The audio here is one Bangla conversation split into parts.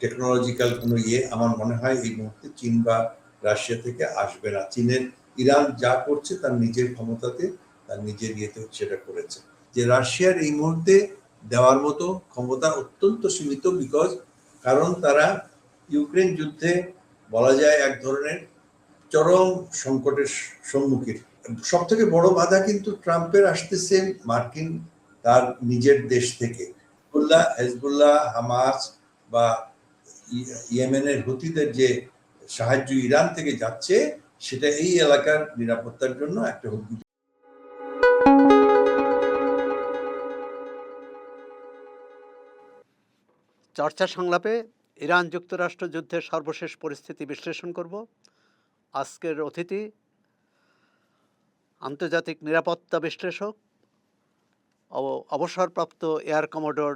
টেকনোলজিক্যাল কোনো আমার মনে হয় এই মুহূর্তে চীন বা রাশিয়া থেকে আসবে না। ইরান যা করছে তার নিজের ক্ষমতাতে, তার নিজের ইয়েতে সেটা করেছে। যে রাশিয়ার এই মুহূর্তে দেওয়ার মতো ক্ষমতা অত্যন্ত সীমিত, কারণ তারা ইউক্রেন যুদ্ধে বলা যায় এক ধরনের চরম সংকটের সম্মুখীন। সব থেকে বড় বাধা কিন্তু ট্রাম্পের আসতেছে মার্কিন তার নিজের দেশ থেকে। হেজবুল্লাহ, হামাস বা ইয়েমেনের হুতিদের যে সাহায্য ইরান থেকে যাচ্ছে, সেটা এই এলাকার নিরাপত্তার জন্য একটা হুমকি। চর্চা সংলাপে ইরান যুক্তরাষ্ট্র যুদ্ধের সর্বশেষ পরিস্থিতি বিশ্লেষণ করব। আজকের অতিথি আন্তর্জাতিক নিরাপত্তা বিশ্লেষক অবসরপ্রাপ্ত এয়ার কমোডোর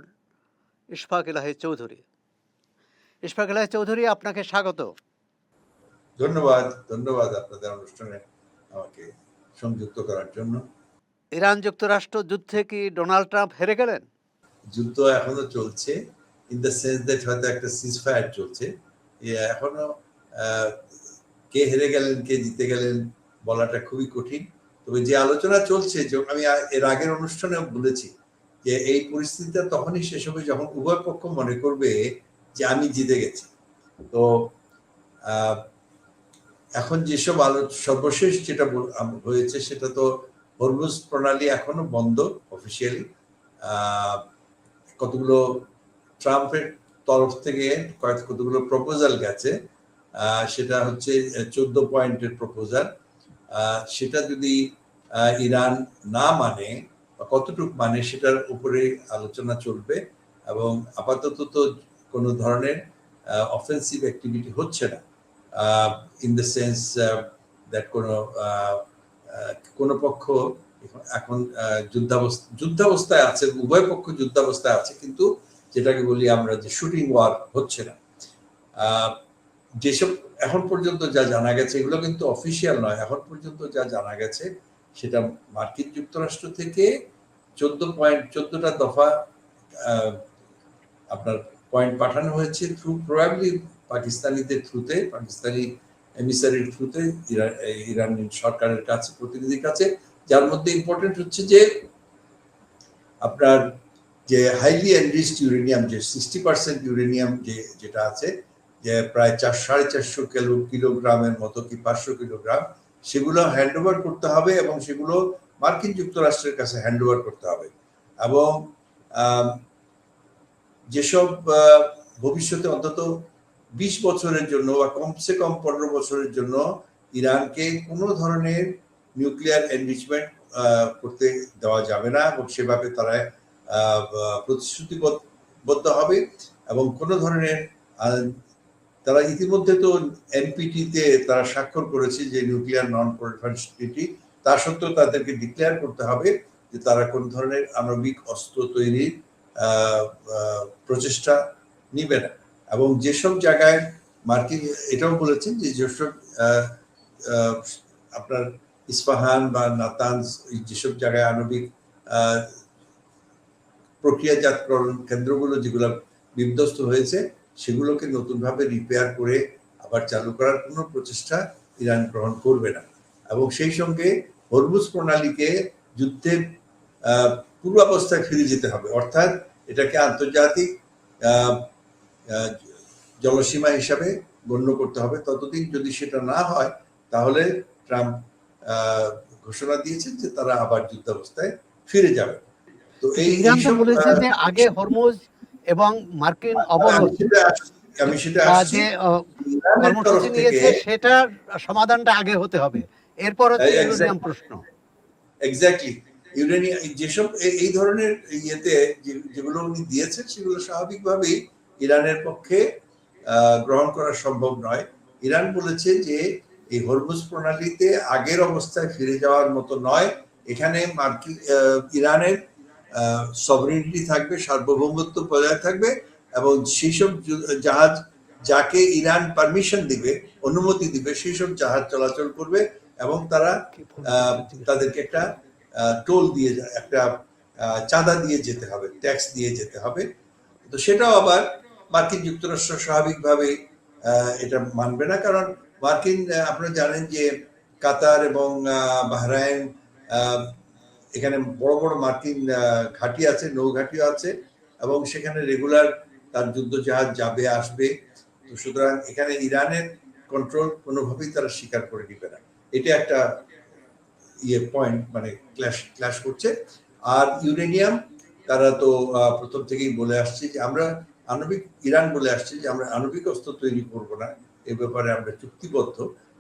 ইশফাক ইলাহি চৌধুরী। ইশফাক ইলাহি চৌধুরী, আপনাকে স্বাগত। ধন্যবাদ আপনাদের অনুষ্ঠানে আমাকে সংযুক্ত করার জন্য। ইরান যুক্তরাষ্ট্র যুদ্ধে কি ডোনাল্ড ট্রাম্প হেরে গেলেন? যুদ্ধ এখনো চলছে, ইন দ্য সেন্স দ্যাট হয়তো একটা সিজফায়ার চলছে। এখনো কে হেরে গেলেন কে জিতে গেলেন বলাটা খুবই কঠিন। তবে যে আলোচনা চলছে, আমি এর আগের অনুষ্ঠানেও বলেছি যে এই পরিস্থিতিটা তখনই শেষ হবে যখন উভয় পক্ষ মনে করবে যে আমি জিতে গেছি। তো এখন যেসব সর্বশেষ যেটা হয়েছে সেটা তো হরমুজ প্রণালী এখনো বন্ধ অফিসিয়ালি। কতগুলো ট্রাম্পের তরফ থেকে কতগুলো প্রপোজাল গেছে, সেটা হচ্ছে 14 পয়েন্টের প্রপোজাল। সেটা যদি ইরান না মানে বা কতটুকু মানে সেটার উপরে আলোচনা চলবে। এবং আপাতত তো কোনো ধরনের অফেন্সিভ অ্যাক্টিভিটি হচ্ছে না, ইন দ্য সেন্স দ্যাট কোনো পক্ষ এখন যুদ্ধাবস্থায় আছে, উভয় পক্ষ যুদ্ধাবস্থায় আছে, কিন্তু যেটাকে বলি আমরা যে শুটিং ওয়ার হচ্ছে না। যেসব এখন পর্যন্ত যা জানা গেছে, এগুলো কিন্তু অফিসিয়াল নয়, এখন পর্যন্ত যা জানা গেছে সেটা মার্কিন যুক্তরাষ্ট্র থেকে 14টা দফা আপনার পয়েন্ট পাঠানো হয়েছে থ্রু প্রবাবলি পাকিস্তানিদের থ্রুতে, পাকিস্তানি এমিসারির থ্রুতে ইরানি সরকারের কাছে, প্রতিনিধির কাছে। যার মধ্যে ইম্পর্টেন্ট হচ্ছে যে আপনার যে হাইলি এনরিচড ইউরেনিয়াম, যে 60% ইউরেনিয়াম যেটা আছে, যে প্রায় 450 কিলোগ্রামের মতো কি 500 কিলোগ্রাম, সেগুলো হ্যান্ড ওভার করতে হবে এবং সেগুলো মার্কিন যুক্তরাষ্ট্রের কাছে হ্যান্ড ওভার করতে হবে। এবং যেসব ভবিষ্যতে অন্তত 20 বছরের জন্য বা কমসে কম 15 বছরের জন্য ইরানকে কোনো ধরনের নিউক্লিয়ার এনরিচমেন্ট করতে দেওয়া যাবে না, এবং সেভাবে তারা প্রতিশ্রুতিবদ্ধ হবে। এবং কোনো ধরনের তারা ইতিমধ্যে তো এনপিটিতে তারা স্বাক্ষর করেছে যে নিউক্লিয়ার নন প্রলিফারেশন ট্রিটি, তা সত্ত্বেও তাদেরকে ডিক্লেয়ার করতে হবে যে তারা কোন ধরনের আণবিক অস্ত্র তৈরির প্রচেষ্টা নিবে না। এবং যেসব জায়গায় মার্কিন এটাও বলেছেন যে যেসব আপনার ইস্পাহান বা নাতানজ, যেসব জায়গায় আণবিক প্রক্রিয়াজাতকরণ কেন্দ্রগুলো যেগুলো বিধ্বস্ত হয়েছে, সেগুলোকে নতুনভাবে রিপেয়ার করে আবার চালু করার কোনো প্রচেষ্টা ইরান গ্রহণ করবে না। এবং সেই সঙ্গে হরমুজ প্রণালীকে যুদ্ধের পূর্বাবস্থায় ফিরে যেতে হবে, অর্থাৎ এটাকে আন্তর্জাতিক জলসীমা হিসাবে গণ্য করতে হবে। ততদিন যদি সেটা না হয়, তাহলে ট্রাম্প ঘোষণা দিয়েছেন যে তারা আবার যুদ্ধাবস্থায় ফিরে যাবে। তো ইরান তো বলেছে যে আগে হরমুজ এবং মার্কিন অবরোধ যে কর্মসূচি নিয়েছে সেটার সমাধানটা আগে হতে হবে, এরপর হচ্ছে ইউরেনিয়াম প্রশ্ন। এক্স্যাক্টলি, ইউরেনিয়াম যেসব এই ধরনের ইয়েতে যেগুলো উনি দিয়েছেন, সেগুলো স্বাভাবিকভাবেই ইরানের পক্ষে গ্রহণ করা সম্ভব নয়। ইরান বলেছে যে এই হরমুজ প্রণালীতে আগের অবস্থায় ফিরে যাওয়ার মতো নয়, এখানে ইরানের সভরেনিটি থাকবে, সার্বভৌমত্ব বজায় থাকবে, এবং সেই সব জাহাজ যাকে ইরান পারমিশন দিবে, অনুমতি দিবে, সেই সব জাহাজ চলাচল করবে। এবং তারা তাদেরকে একটা টোল দিয়ে, একটা চাঁদা দিয়ে যেতে হবে, ট্যাক্স দিয়ে যেতে হবে। তো সেটাও আবার মার্কিন যুক্তরাষ্ট্র স্বাভাবিকভাবে এটা মানবে না, কারণ মার্কিন আপনারা জানেন যে কাতার এবং বাহরাইন এখানে বড় বড় মার্কিন ঘাঁটি আছে, নৌঘাঁটিও আছে, এবং সেখানে রেগুলার তার যুদ্ধ জাহাজ যাবে আসবে। তো সুতরাং এখানে ইরানের কন্ট্রোল কোনোভাবেই তারা স্বীকার করে নিবে না। এটা একটা পয়েন্ট, মানে ক্ল্যাশ করছে। আর ইউরেনিয়াম, তারা তো প্রথম থেকেই বলে আসছে যে আমরা আণবিক, ইরান বলে আসছে যে আমরা আণবিক অস্ত্র তৈরি করব না, এ ব্যাপারে আমরা চুক্তিবদ্ধ,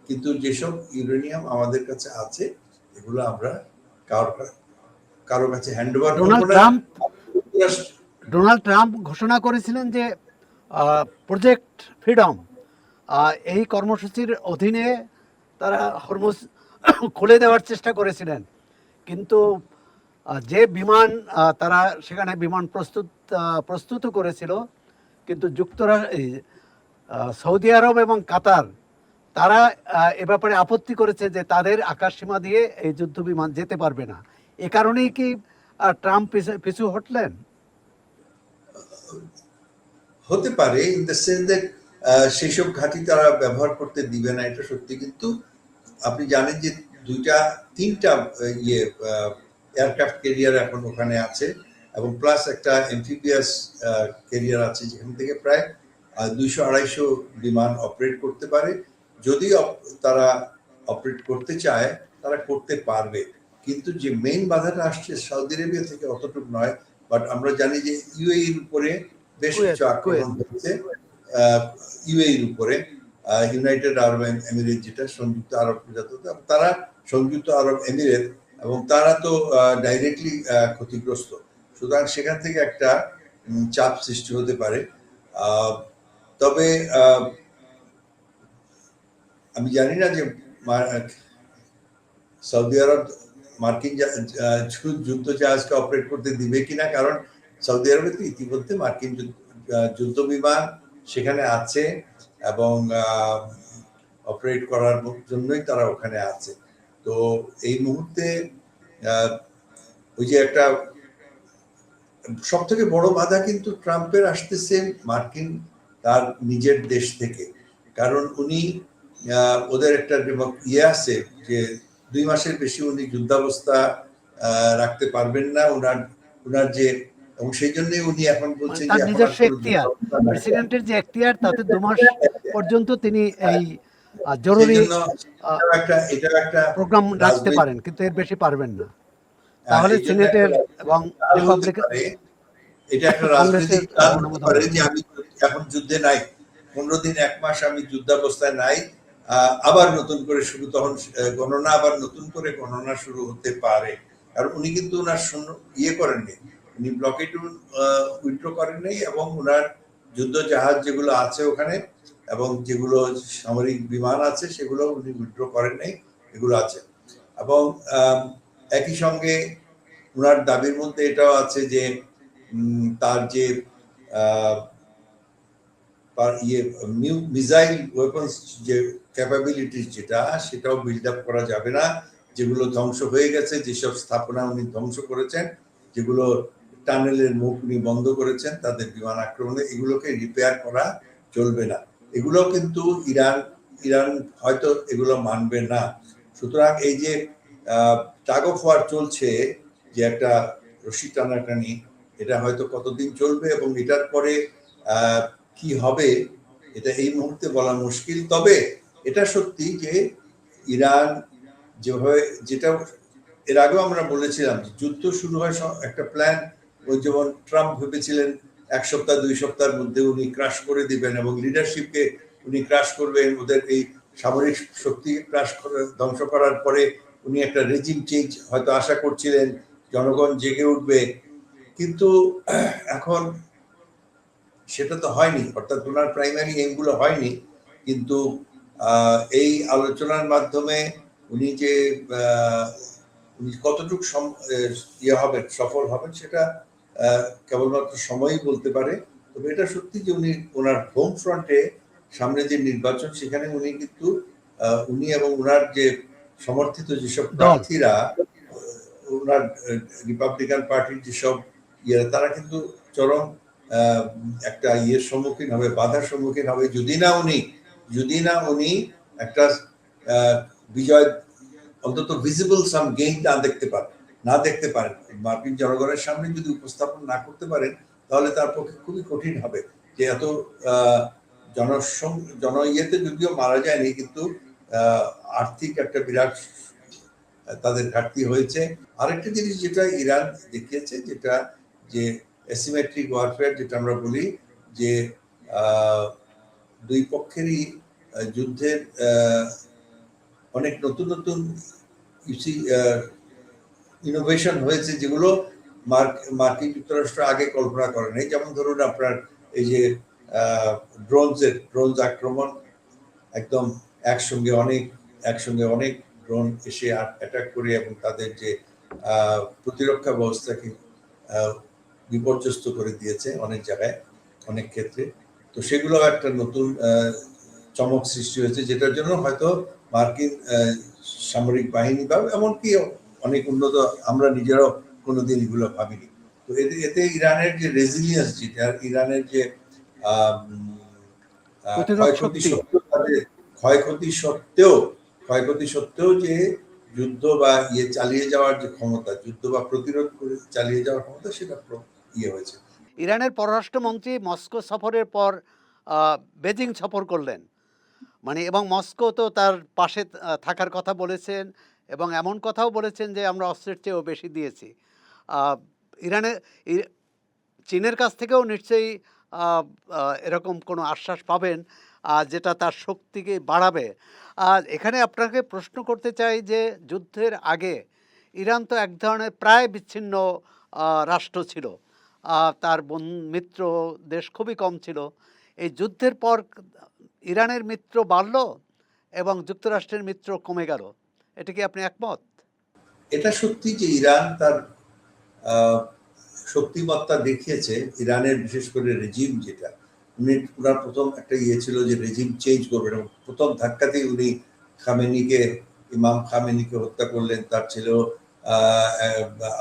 কিন্তু যেসব ইউরেনিয়াম আমাদের কাছে আছে এগুলো আমরা কারো কাছে হ্যান্ড ওভার করব না। ডোনাল্ড ট্রাম্প ঘোষণা করেছিলেন যে প্রজেক্ট ফ্রিডম, এই কর্মসূচির অধীনে তারা হরমুজ খুলে দেওয়ার চেষ্টা করেছিলেন, কিন্তু যে বিমান তারা সেখানে বিমান প্রস্তুত করেছিল, কিন্তু সৌদি আরব এবং কাতার তারা এ ব্যাপারে আপত্তি করেছে যে তাদের আকাশসীমা দিয়ে এই যুদ্ধ বিমান যেতে পারবে না। এ কারণেই কি ট্রাম্প পিছু হটলেন? হতে পারে, ইন দ্য সেন্স দ্যাট সেসব ঘাঁটি তারা ব্যবহার করতে দিবে না, এটা সত্যি। কিন্তু আপনি জানেন যে তিনটা এয়ারক্রাফট ক্যারিয়ার এখন ওখানে আছে, এবং প্লাস একটা এমফিবিয়াস ক্যারিয়ার আছে, যেখান থেকে প্রায় 200-250 বিমান অপারেট করতে পারে। যদি তারা অপারেট করতে চায় তারা করতে পারবে, কিন্তু যে মেইন বাধাটা আসছে সৌদি আরবিয়া থেকে অতটুকু নয়। বাট আমরা জানি যে ইউএইর উপরে বেশ কিছু আক্রমণ হচ্ছে, ইউএইর উপরে, ইউনাইটেড আরব এমিরেট, যেটা সংযুক্ত আরব প্রজাতন্ত্র, তারা সংযুক্ত আরব এমিরেট, এবং তারা তো ডাইরেক্টলি ক্ষতিগ্রস্ত। সুতরাং সেখান থেকে একটা চাপ সৃষ্টি হতে পারে। তবে আমি জানি না যে সৌদি আরব মার্কিন যুদ্ধ জাহাজকে অপারেট করতে দিবে কিনা, কারণ সৌদি আরবে তো ইতিমধ্যে মার্কিন যুদ্ধ বিমান সেখানে আছে, এবং অপারেট করার জন্যই তারা ওখানে আছে। তো এই মুহূর্তে ওই যে একটা সব থেকে বড় বাধা কিন্তু ট্রাম্পের আসতেছে মার্কিন তার নিজের দেশ থেকে, কারণ উনি ওদের একটা আছে যে 2 মাসের বেশি উনি যুদ্ধাবস্থা রাখতে পারবেন না, ওনার যে, এবং সেই জন্যই উনি এখন বলছেন যে নিজস্ব এখতিয়ার, প্রেসিডেন্টের যে এখতিয়ার, তাতে 2 মাস পর্যন্ত তিনি এই জরুরি একটা প্রোগ্রাম রাখতে পারেন, কিন্তু এর বেশি পারবেন না। তাহলে সিনেটের এবং রিপাবলিকান, এটা একটা রাজনৈতিক কারণ হতে পারে যে আমি এখন যুদ্ধে নাই, 15 দিন 1 মাস আমি যুদ্ধাবস্থায় নাই, আবার নতুন করে শুরু, তখন গণনা, আবার নতুন করে গণনা শুরু হতে পারে। কারণ উনি কিন্তু ওনার করেননি, উনি ব্লকেট উইথড্র করেন নাই, এবং ওনার যুদ্ধ জাহাজ যেগুলো আছে ওখানে, এবং যেগুলো সামরিক বিমান আছে সেগুলো উনি উইথড্র করেন নাই, এগুলো আছে। এবং একই সঙ্গে ওনার দাবির মধ্যে এটাও আছে যে তার যে মিসাইল ওয়েপন্স যে ক্যাপাবিলিটিস, সেটাও বিল্ড আপ করা যাবে না, যেগুলো ধ্বংস হয়ে গেছে, যেসব স্থাপনা উনি ধ্বংস করেছেন, যেগুলো টানেলের মুখ উনি বন্ধ করেছেন তাদের বিমান আক্রমণে, এগুলোকে রিপেয়ার করা চলবে না। এগুলো কিন্তু ইরান হয়তো এগুলো মানবে না। সুতরাং এই যে টাগ অফ ওয়ার চলছে, যে একটা রশি টানাটানি, এটা হয়তো কতদিন চলবে, এবং এটার পরে কি হবে এটা এই মুহূর্তে বলা মুশকিল। তবে এটা সত্যি যে ইরান যেভাবে, যেটা এর আগেও আমরা বলেছিলাম, যুদ্ধ শুরু হয় একটা প্ল্যান, ওই যেমন ট্রাম্প ভেবেছিলেন 1 সপ্তাহ 2 সপ্তাহের মধ্যে উনি ক্রাশ করে দিবেন, এবং লিডারশিপকে উনি ক্রাশ করবেন, ওদের এই সামরিক শক্তি ক্রাশ করে ধ্বংস করার পরে উনি একটা রেজিম চেঞ্জ হয়তো আশা করছিলেন, জনগণ জেগে উঠবে, কিন্তু এখন সেটা তো হয়নি, অর্থাৎ ওনার প্রাইমারি এইমগুলো হয়নি। কিন্তু এই আলোচনার মাধ্যমে উনি যে উনি কতটুকু হবেন, সফল হবেন, সেটা কেবলমাত্র সময়ই বলতে পারে। তবে এটা সত্যি যে উনি ওনার হোম ফ্রন্টে সামনে যে নির্বাচন, সেখানে উনি কিন্তু উনি এবং ওনার যে সমর্থিত যেসব প্রার্থীরা, ওনার রিপাবলিকান পার্টির যেসব তারা কিন্তু চরম একটা ইয়ের সম্মুখীন হবে, বাধার সম্মুখীন হবে যদি না উনি একটা বিজয় অন্তত ভিজিবল সাম গেইন না দেখতে পারেন মার্কিন জনগণের সামনে যদি উপস্থাপন না করতে পারেন, তাহলে তার পক্ষে খুবই কঠিন হবে। যে এত জনইয়েতে যদিও মারা যায়নি, কিন্তু আর্থিক একটা বিরাট তাদের ঘাটতি হয়েছে। আরেকটা জিনিস যেটা ইরান দেখিয়েছে, যেটা যে অ্যাসিমেট্রিক ওয়ারফেয়ার যেটা আমরা বলি, যে দুই পক্ষেরই যুদ্ধের অনেক নতুন নতুন ইনোভেশন হয়েছে, যেগুলো মার্কিন যুক্তরাষ্ট্র আগে কল্পনা করে নাই। যেমন ধরুন আপনার এই যে ড্রোনস আক্রমণ, একদম একসঙ্গে অনেক ড্রোন এসে অ্যাটাক করে এবং তাদের যে প্রতিরক্ষা ব্যবস্থাকে বিপর্যস্ত করে দিয়েছে অনেক জায়গায়, অনেক ক্ষেত্রে। তো সেগুলো একটা নতুন চমক সৃষ্টি হয়েছে, যেটার জন্য হয়তো মার্কিন সামরিক বাহিনী বা এমনকি অনেক উন্নত, আমরা নিজেরাও কোনোদিন এগুলো ভাবিনি। তো এতে ইরানের যে রেজিলিয়েন্স, যেটা ইরানের যে ক্ষয়ক্ষতি সত্ত্বেও যে যুদ্ধ বা চালিয়ে যাওয়ার যে ক্ষমতা, যুদ্ধ বা প্রতিরোধ করে চালিয়ে যাওয়ার ক্ষমতা, সেটা হয়েছে। ইরানের পররাষ্ট্রমন্ত্রী মস্কো সফরের পর বেজিং সফর করলেন, মানে এবং মস্কো তো তার পাশে থাকার কথা বলেছেন এবং এমন কথাও বলেছেন যে আমরা অস্ত্রের চেয়েও বেশি দিয়েছি। চীনের কাছ থেকেও নিশ্চয়ই এরকম কোনো আশ্বাস পাবেন যেটা তার শক্তিকে বাড়াবে। আর এখানে আপনাকে প্রশ্ন করতে চাই যে যুদ্ধের আগে ইরান তো এক ধরনের প্রায় বিচ্ছিন্ন রাষ্ট্র ছিল, তার মিত্র দেশ খুবই কম ছিল। এই যুদ্ধের পর ইরানের মিত্র বাড়ল এবং যুক্তরাষ্ট্রের মিত্র কমে গেল, এটা কি আপনি একমত? এটা সত্যি যে ইরান তার শক্তিমত্তা দেখিয়েছে। ইরানের বিশেষ করে রেজিম, যেটা উনার প্রথম একটা ছিল যে রেজিম চেঞ্জ করবেন, এবং প্রথম ধাক্কাতেই উনি ইমাম খামেনিকে হত্যা করলেন। তার ছেলেও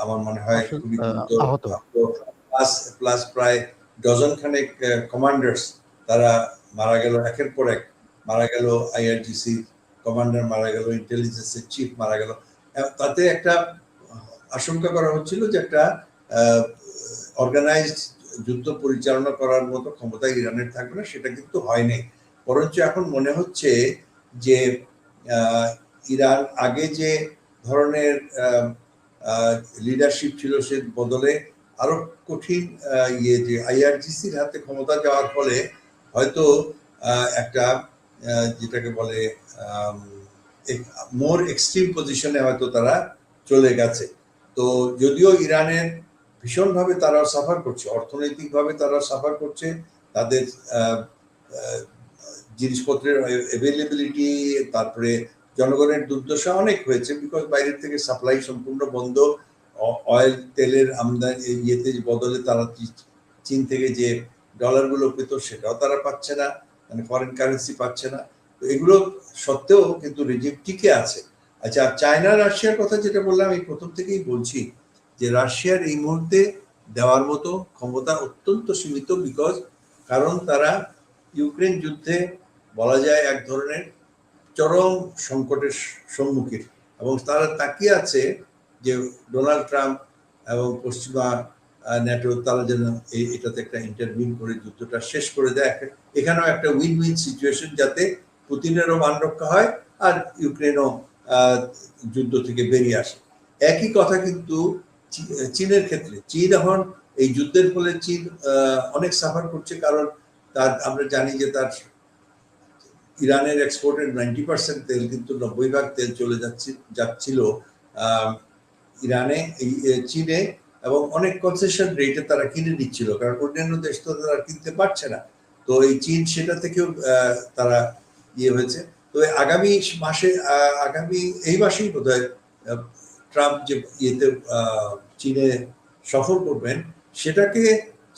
আমার মনে হয় খুবই প্লাস প্রায় ডজন খানেক কমান্ডার্স তারা মারা গেল, একের পর এক মারা গেল। আইআরজিসি কমান্ডার মারা গেল, ইন্টেলিজেন্সের চিফ মারা গেল। তাতে একটা আশঙ্কা করা হচ্ছিল যে একটা অর্গানাইজড যুদ্ধ পরিচালনা করার মতো ক্ষমতা ইরানের থাকবে না। সেটা কিন্তু হয়নি। বরঞ্চ এখন মনে হচ্ছে যে ইরান আগে যে ধরনের লিডারশিপ ছিল, সে বদলে আরো কঠিন যে আইআরজিসির হাতে ক্ষমতা যাওয়ার ফলে হয়তো একটা যেটাকে বলে মোর এক্সট্রিম পজিশনে হয়তো তারা চলে গেছে। তো যদিও ইরানের ভীষণভাবে তারা সাফার করছে, অর্থনৈতিকভাবে তারা সাফার করছে, তাদের জিনিসপত্রের অ্যাভেলেবিলিটি, তারপরে জনগণের দুর্দশা অনেক হয়েছে, বিকজ বাইরের থেকে সাপ্লাই সম্পূর্ণ বন্ধ। অয়েল তেলের আমদানি বদলে তারা চীন থেকে যে ডলারগুলো পেত সেটাও তারা পাচ্ছে না, মানে ফরেন কারেন্সি পাচ্ছে না। তো এগুলো সত্ত্বেও কিন্তু রেজিম টিকে আছে। আচ্ছা, চায়না রাশিয়ার কথা যেটা বললাম, আমি প্রথম থেকেই বলছি যে রাশিয়ার এই মুহূর্তে দেওয়ার মতো ক্ষমতা অত্যন্ত সীমিত, কারণ তারা ইউক্রেন যুদ্ধে বলা যায় এক ধরনের চরম সংকটের সম্মুখীন, এবং তারা তাকিয়ে আছে যে ডোনাল্ড ট্রাম্প এবং পশ্চিমা ন্যাটো তারা যেন এটাতে একটা ইন্টারভিউ করে যুদ্ধটা শেষ করে দেয়। এখানেও একটা উইন উইন সিচুয়েশন, যাতে পুতিনেরও মান রক্ষা হয় আর ইউক্রেনও যুদ্ধ থেকে বেরিয়ে আসে। একই কথা কিন্তু চীনের ক্ষেত্রে। চীন এখন এই যুদ্ধের ফলে চীন অনেক সাফার করছে, কারণ আমরা জানি যে তার ইরানের এক্সপোর্টের 90% তেল, কিন্তু 90% তেল চলে যাচ্ছিল ইরানে, চীনে, এবং অনেক কনসেশন রেটে তারা কিনে নিচ্ছিল, কারণ অন্যান্য দেশ তো তারা কিনতে পারছে না। তো এই চীন সেটা থেকেও তারা হয়েছে। তো আগামী এই মাসেই বোধহয় ট্রাম্প যে চীনে সফর করবেন, সেটাকে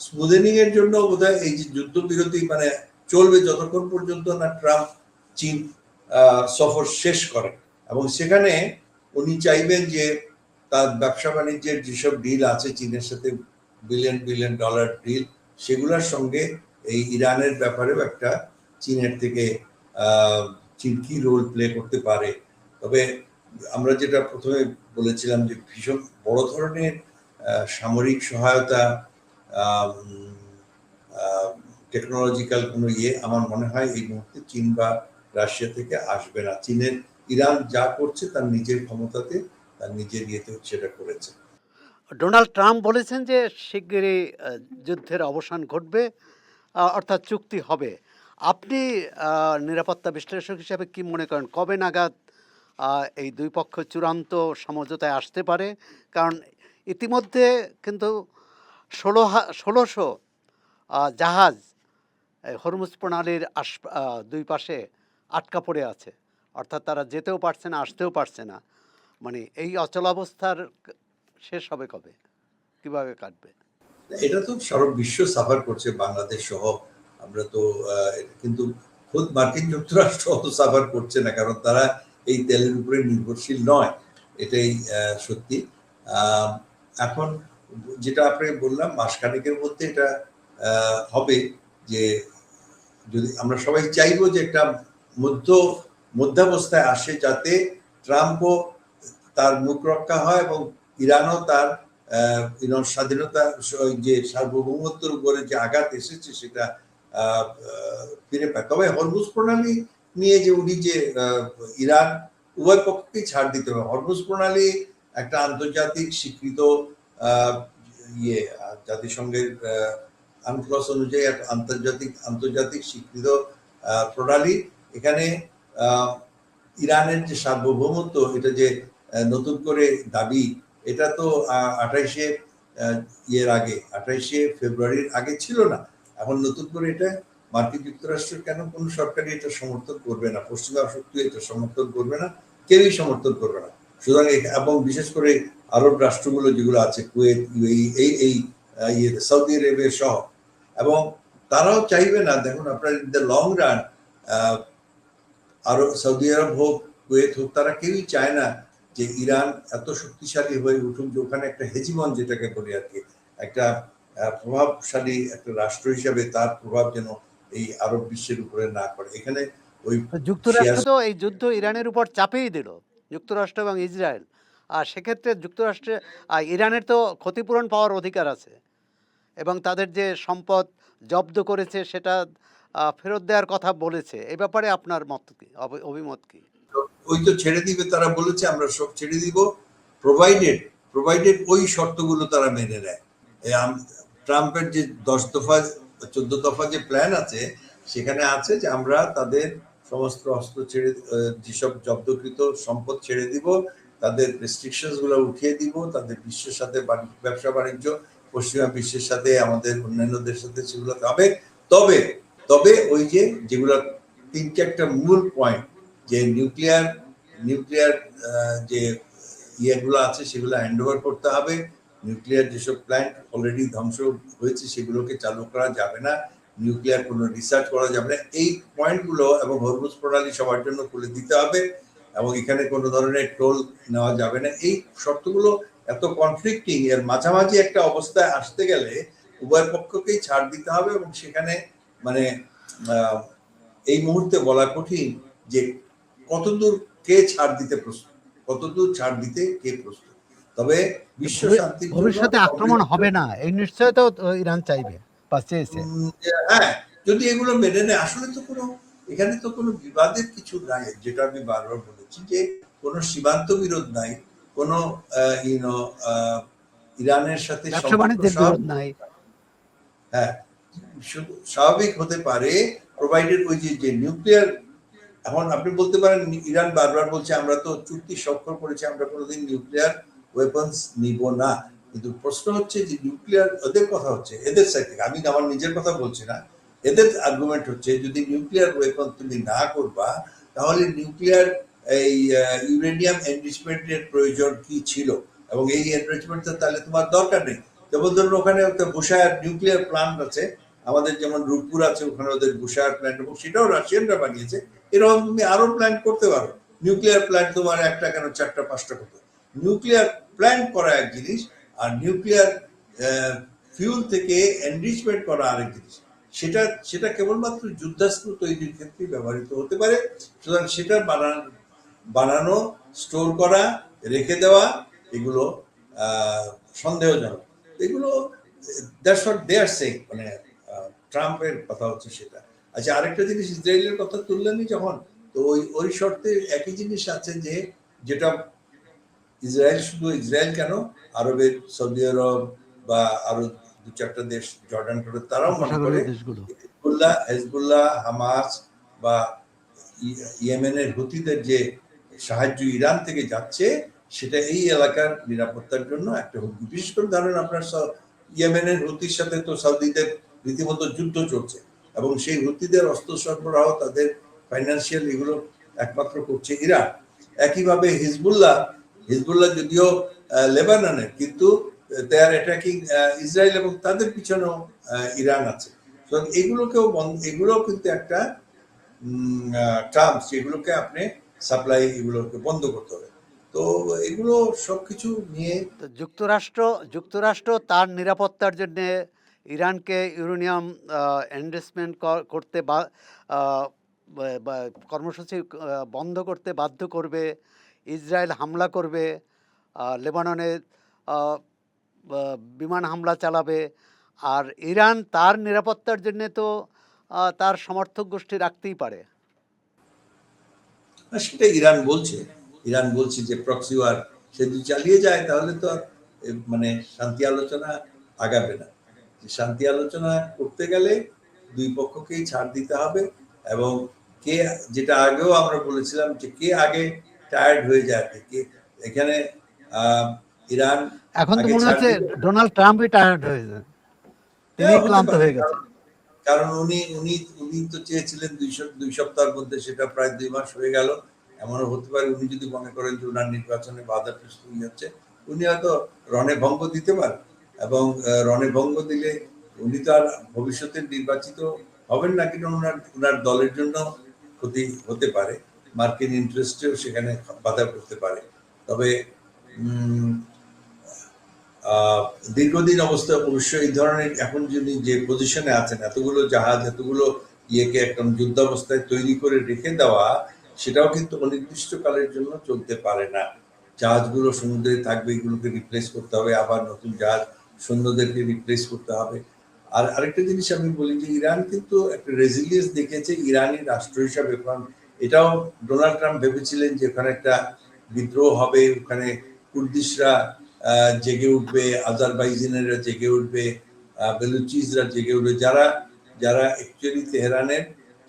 স্মুদেনিং এর জন্য বোধহয় এই যে যুদ্ধবিরতি মানে চলবে যতক্ষণ পর্যন্ত না ট্রাম্প চীন সফর শেষ করেন। এবং সেখানে উনি চাইবেন যে তার ব্যবসা বাণিজ্যের যেসব ডিল আছে চীনের সাথে, বিলিয়ন ডলার ডিল, সেগুলোর সঙ্গে এই ইরানের ব্যাপারেও একটা চীনের থেকে চীন কি রোল প্লে করতে পারে। তবে আমরা যেটা প্রথমে বলেছিলাম যে ভীষণ বড় ধরনের সামরিক সহায়তা, টেকনোলজিক্যাল কোনো আমার মনে হয় এই মুহূর্তে চীন বা রাশিয়া থেকে আসবে না। চীনের ইরান যা করছে তার নিজের ক্ষমতাতে, তার নিজের ইয়েতে সেটা করেছে। ডোনাল্ড ট্রাম্প বলেছেন যে শিগগিরই যুদ্ধের অবসান ঘটবে, অর্থাৎ চুক্তি হবে। আপনি নিরাপত্তা বিশ্লেষক হিসাবে কি মনে করেন কবে নাগাদ এই দুই পক্ষ চূড়ান্ত সমঝোতায় আসতে পারে? কারণ ইতিমধ্যে কিন্তু ১৬০০ জাহাজ হরমুজ প্রণালীর দুই পাশে আটকা পড়ে আছে, অর্থাৎ তারা যেতেও পারছে না, আসতেও পারছে না। মানে এই অচলাবস্থার শেষ হবে কবে, কিভাবে কাটবে? এটা তো সারা বিশ্ব সাফার করছে, বাংলাদেশ সহ। আমরা তো কিন্তু খোদ মার্কিন যুক্তরাষ্ট্র অত সাফার করছে না, কারণ তারা এই তেলের উপরে নির্ভরশীল নয়, এটাই সত্যি। এখন যেটা আপনি বললাম মাসখানেকের মধ্যে এটা হবে, যে যদি আমরা সবাই চাইবো যে একটা মধ্যাবস্থায় আসে, যাতে ট্রাম্পও তার মুখ রক্ষা হয় এবং ইরানও তার ইরান স্বাধীনতা, যে সার্বভৌমত্বের উপরে যে আঘাত এসেছে সেটা ফিরে পায়। তবে হরমুজ প্রণালী নিয়ে যে উনি যে ইরান উভয় পক্ষকেই ছাড় দিতে হবে। হরমুজ প্রণালী একটা আন্তর্জাতিক স্বীকৃত জাতিসংঘের আনক্লস অনুযায়ী একটা আন্তর্জাতিক স্বীকৃত প্রণালী। এখানে ইরানের যে সার্বভৌমত্ব, এটা যে নতুন করে দাবি, এটা তো 28শে ফেব্রুয়ারির আগে ছিল না। এখন নতুন করে এটা মার্কিন যুক্তরাষ্ট্র কেন কোন সরকারই এটা সমর্থন করবে না, পশ্চিমা শক্তি এটা সমর্থন করবে না, কেউই সমর্থন করবে না। সুতরাং এবং বিশেষ করে আরব রাষ্ট্রগুলো যেগুলো আছে, কুয়েত, এই সৌদি আরবের সহ, এবং তারাও চাইবে না। দেখুন আপনার in the long run Arab, Saudi Arab হোক, কুয়েত হোক, তারা কেউই চায় না যে ইরান এত শক্তিশালী হয়ে উঠুক, যে ওখানে একটা হেজিমন যেটাকে বলি আর কি, একটা প্রভাবশালী একটা রাষ্ট্র হিসাবে তার প্রভাব যেন এই আরব বিশ্বের উপরে না পড়ে। এখানে ওই যুক্তরাষ্ট্র তো এই যুদ্ধ ইরানের উপর চাপেই দিল, যুক্তরাষ্ট্র এবং ইসরায়েল। আর সেক্ষেত্রে যুক্তরাষ্ট্রে ইরানের তো ক্ষতিপূরণ পাওয়ার অধিকার আছে, এবং তাদের যে সম্পদ জব্দ করেছে সেটা ফেরত দেওয়ার কথা বলেছে। এই ব্যাপারে আপনার মত কি, অভিমত কি? ওই তো ছেড়ে দিবে, তারা বলেছে আমরা সব ছেড়ে দিব, প্রোভাইডেড ওই শর্তগুলো তারা মেনে নেয়। ট্রাম্পের যে 10 দফা 14 দফা যে প্ল্যান আছে, সেখানে আছে যে আমরা তাদের সমস্ত অস্ত্র ছেড়ে, যেসব জব্দকৃত সম্পদ ছেড়ে দিব, তাদের রেস্ট্রিকশনস গুলো উঠিয়ে দিব, তাদের বিশ্বের সাথে ব্যবসা বাণিজ্য পশ্চিমা বিশ্বের সাথে, আমাদের অন্যান্যদের সাথে সেগুলো হবে। তবে তবে ওই যেগুলো 3-4টা মূল পয়েন্ট, যে নিউক্লিয়ার যে ইয়েগুলো আছে সেগুলো হ্যান্ড ওভার করতে হবে। নিউক্লিয়ার যেসব প্ল্যান্ট অলরেডি ধ্বংস হয়েছে সেগুলোকে চালু করা যাবে না, নিউক্লিয়ার কোনো রিসার্চ করা যাবে না, এই পয়েন্টগুলো, এবং হরমুজ প্রণালী সবার জন্য খুলে দিতে হবে, এবং এখানে কোনো ধরনের টোল নেওয়া যাবে না। এই শর্তগুলো এত কনফ্লিক্টিং, এর মাঝামাঝি একটা অবস্থায় আসতে গেলে উভয় পক্ষকেই ছাড় দিতে হবে, এবং সেখানে মানে এই মুহূর্তে বলা কঠিন যে কতদূর কে ছাড় দিতে প্রস্তুত, কতদূর ছাড় দিতে কে প্রস্তুত। তবে বিশ্ব শান্তির জন্য ভবিষ্যতে আক্রমণ হবে না এই নিশ্চয়তা ইরান চাইবে বা চেয়েছে। হ্যাঁ, যদি এগুলো মেনে নেয়। আসলে তো এখানে তো কোনো বিবাদের কিছু নাই, যেটা আমি বারবার বলেছি, যে কোনো সীমান্ত বিরোধ নাই, কোনো ইরানের সাথে নাই। হ্যাঁ, স্বাভাবিক হতে পারে, প্রোভাইডেড ওই যে নিউক্লিয়ার। এখন আপনি বলতে পারেন ইরান বারবার বলছে আমরা তো চুক্তি স্বাক্ষর করেছি, আমরা কোনোদিন নিউক্লিয়ার ওয়েপন্স নিব না। কিন্তু প্রশ্ন হচ্ছে যে নিউক্লিয়ার, ওদের কথা হচ্ছে এদের সাইড থেকে, আমি আমার নিজের কথা বলছি না, এদের আর্গুমেন্ট হচ্ছে যদি নিউক্লিয়ার ওয়েপন তুমি না করবা, তাহলে নিউক্লিয়ার এই ইউরেনিয়াম এনরিচমেন্টের প্রয়োজন কি ছিল, এবং এই এনরিচমেন্ট তাহলে তোমার দরকার নেই। যেমন ধরুন ওখানে একটা বুশায়ার নিউক্লিয়ার প্লান্ট আছে, আমাদের যেমন রূপপুর আছে, ওখানে ওদের বুশায়ার প্ল্যান্ট, এবং সেটাও রাশিয়ানরা বানিয়েছে। এরকম তুমি আরো প্ল্যান্ট করতে পারো। নিউক্লিয়ার প্ল্যান্ট তোমার একটা কেন 4টা 5টা করতে। নিউক্লিয়ার প্ল্যান্ট করা এক জিনিস, আর নিউক্লিয়ার ফিউল থেকে এনরিচমেন্ট করা আরেক জিনিস। সেটা সেটা কেবলমাত্র যুদ্ধাস্ত্র তৈরির ক্ষেত্রে ব্যবহৃত হতে পারে। সুতরাং সেটা বানানো, স্টোর করা, রেখে দেওয়া, এগুলো সন্দেহজনক। এগুলো that's what they are saying, মানে ট্রাম্পের কথা হচ্ছে সেটা। আচ্ছা, আরেকটা জিনিস ইসরায়েলের কথা তুললেনই যখন, তো ওই শর্তে একই জিনিস আছে যে, যেটা ইসরায়েল, শুধু ইসরায়েল কেন, আরবের সৌদি আরব বা আরো দু চারটা দেশ, জর্ডান টর্ডান, তারাও মনে করে হেজবুল্লাহ, হামাস বা ইয়েমেনের হুতিদের যে সাহায্য ইরান থেকে যাচ্ছে, সেটা এই এলাকার নিরাপত্তার জন্য একটা হুমকি। বিশেষ করে ধরেন আপনার ইয়েমেনের হুতির সাথে তো সৌদিদের রীতিমতো যুদ্ধ চলছে, এবং সেই হুতিদের অস্ত্র সরবরাহ, তাদের ফাইন্যান্সিয়াল, এগুলো একমাত্র করছে ইরান। একইভাবে হিজবুল্লাহ যদিও লেবাননের, কিন্তু দে আর অ্যাটাকিং ইসরায়েল, এবং তাদের পিছনেও ইরান আছে। সুতরাং এগুলোও কিন্তু একটা টার্মস, যেগুলোকে আপনি সাপ্লাই, এগুলোকে বন্ধ করতে হবে। তো এগুলো সবকিছু নিয়ে যুক্তরাষ্ট্র তার নিরাপত্তার জন্য ইরানকে ইউরেনিয়াম এনরিচমেন্ট করতে বা কর্মসূচি বন্ধ করতে বাধ্য করবে। ইসরায়েল হামলা করবে, লেবাননে বিমান হামলা চালাবে। আর ইরান তার নিরাপত্তার জন্য তো তার সমর্থক গোষ্ঠী রাখতেই পারে। সেটা ইরান বলছে যে প্রক্সি ওয়ার সে যদি চালিয়ে যায়, তাহলে তো মানে শান্তি আলোচনা আগাবে না। শান্তি আলোচনা করতে গেলে দুই পক্ষকেই ছাড় দিতে হবে, এবং কে, যেটা আগেও আমরা বলেছিলাম, যে কে আগে টায়ার্ড হয়ে যায়, কে এখানে ইরান এখন তো মনে হচ্ছে ডোনাল্ড ট্রাম্পই টায়ার্ড হয়ে যায়, তিনি ক্লান্ত হয়ে গেছেন। কারণ উনি তো চেয়েছিলেন 2 সপ্তাহের মধ্যে, সেটা প্রায় 2 মাস হয়ে গেল। এমনও হতে পারে উনি যদি মনে করেন যে ওনার নির্বাচনে বাধা সৃষ্টি হচ্ছে, উনি হয়তো রণে ভঙ্গ দিতে পারেন, এবং রণে ভঙ্গ দিলে উনি তো আর ভবিষ্যতে নির্বাচিত হবেন না, কিন্তু ওনার দলের জন্য ক্ষতি হতে পারে, মার্কিন ইন্টারেস্টেও সেখানে বাধা করতে পারে। তবে দীর্ঘদিন অবস্থা অবশ্যই এই ধরনের, এখন যিনি যে পজিশনে আছেন, এতগুলো জাহাজ, এতগুলো ইয়েকে একদম যুদ্ধাবস্থায় তৈরি করে রেখে দেওয়া, সেটাও কিন্তু অনির্দিষ্টকালের জন্য চলতে পারে না। জাহাজগুলো সমুদ্রে থাকবে, এগুলোকে রিপ্লেস করতে হবে, আবার নতুন জাহাজ সৈন্যদেরকে রিপ্লেস করতে হবে। আর আরেকটা জিনিস আমি বলি, যে ইরান কিন্তু একটা রেজিলিয়েন্স দেখিয়েছে ইরানি রাষ্ট্র হিসাবে। কারণ এটাও ডোনাল্ড ট্রাম্প ভেবেছিলেন যে ওখানে একটা বিদ্রোহ হবে, ওখানে কুর্দিশরা জেগে উঠবে, আজারবাইজানেরা জেগে উঠবে, বেলুচিসরা জেগে উঠবে, যারা অ্যাকচুয়ালি তেহরানের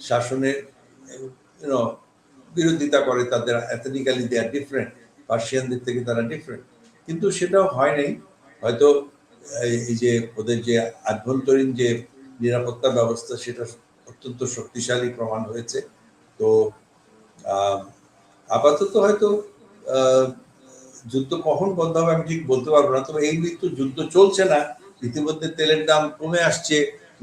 শাসনের বিরোধিতা করে, তাদের এথনিক্যালি দে আর ডিফারেন্ট, পার্সিয়ানদের থেকে তারা ডিফারেন্ট। কিন্তু সেটাও হয় নাই। হয়তো এই যে ওদের যে আভ্যন্তরীণ যে নিরাপত্তা ব্যবস্থা, সেটা অত্যন্ত শক্তিশালী প্রমাণ হয়েছে। তো আপাতত হয়তো যুদ্ধ কখন বন্ধ হবে আমি ঠিক বলতে পারবো না। তবে এই তো যুদ্ধ চলছে না, ইতিমধ্যে তেলের দাম কমে আসছে,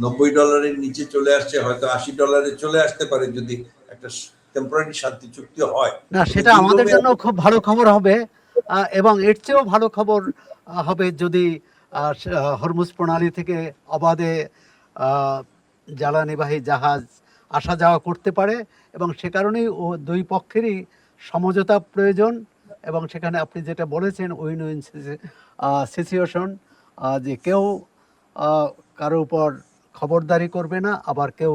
$90 নিচে চলে আসছে, হয়তো $80 চলে আসতে পারে যদি একটা টেম্পোরারি শান্তি চুক্তি হয়। না, সেটা আমাদের জন্য খুব ভালো খবর হবে, এবং এর চেয়েও ভালো খবর হবে যদি হরমুজ প্রণালী থেকে অবাধে জ্বালানিবাহী জাহাজ আসা যাওয়া করতে পারে, এবং সে কারণেই দুই পক্ষেরই সমঝোতা প্রয়োজন। এবং সেখানে আপনি যেটা বলেছেন, উইন উইন সিচুয়েশন, যে কেউ কারো উপর খবরদারি করবে না, আবার কেউ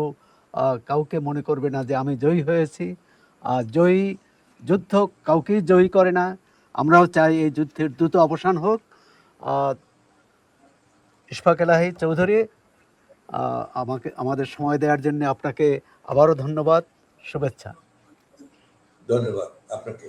কাউকে মনে করবে না যে আমি জয়ী হয়েছি। যুদ্ধ কাউকেই জয়ী করে না। আমরাও চাই এই যুদ্ধের দ্রুত অবসান হোক। ইশফাক এলাহী চৌধুরী, আমাদের সময় দেওয়ার জন্য আপনাকে আবারও ধন্যবাদ, শুভেচ্ছা। ধন্যবাদ আপনাকে।